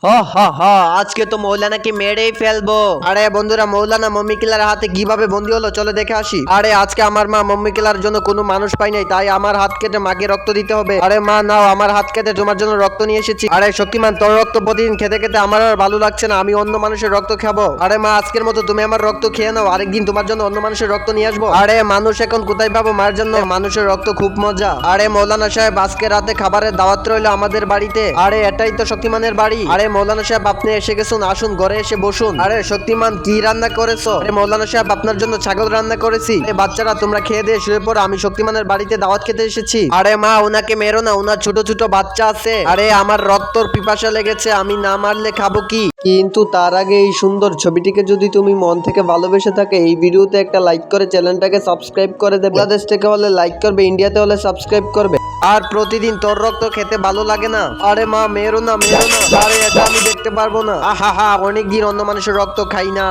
আজকে তো মৌলানাকে মেরেই ফেলবো। আরে বন্ধুরা, মৌলানা মম্মি কিলার হাতে কিভাবে বন্দী হলো চলো দেখে আসি। আরে আজকে আমার মা মম্মি কিলার জন্য কোনো মানুষ পাই নাই, তাই আমার হাত কেটে মাকে রক্ত দিতে হবে। আরে মা নাও, আমার হাত কেটে তোমার জন্য রক্ত নিয়ে এসেছি। আরে শক্তিমান, তোর রক্ত প্রতিদিন খেতে খেতে আমার আর ভালো লাগছে না, আমি অন্য মানুষের রক্ত খাবো। আরে মা, আজকের মতো তুমি আমার রক্ত খেয়ে নাও, আরেকদিন তোমার জন্য অন্য মানুষের রক্ত নিয়ে আসবো। আরে মানুষ এখন কোথায় পাবো মার জন্য? মানুষের রক্ত খুব মজা। আরে মৌলানা সাহেব, আজকে রাতে খাবারের দাওয়াত রইলো আমাদের বাড়িতে। আরে এটাই তো শক্তিমানের বাড়ি। আরে মৌলানা সাহেব, আপনি এসে গেছুন, আসুন ঘরে এসে বসুন। আরে শক্তিমান, কি রান্না করেছো? আরে মৌলানা সাহেব, আপনার জন্য ছাগল রান্না করেছি। বাচ্চারা তোমরা খেয়ে দিয়ে শুয়ে পড়ো, আমি শক্তিমানের বাড়িতে দাওয়াত খেতে এসেছি। আরে মা, ওনাকে মেরো না, ওনার ছোট ছোট বাচ্চা আছে। আরে আমার রক্তর পিপাসা লেগেছে, আমি না মারলে খাবো কি? কিন্তু তার আগে এই সুন্দর ছবিটিকে যদি তুমি মন থেকে ভালোবেসে থাকে, এই ভিডিওতে একটা লাইক করে চ্যানেলটাকে সাবস্ক্রাইব করে দেবে। বাংলাদেশ থেকে হলে লাইক করবে, ইন্ডিয়াতে হলে সাবস্ক্রাইব করবে। আর প্রতিদিন তোর রক্ত খেতে ভালো লাগে না? আরে মা, মেরো না মেরো না। আরে এটা আমি দেখতে পারবো না। আহা, অনেকদিন অন্য মানুষের রক্ত খাই না।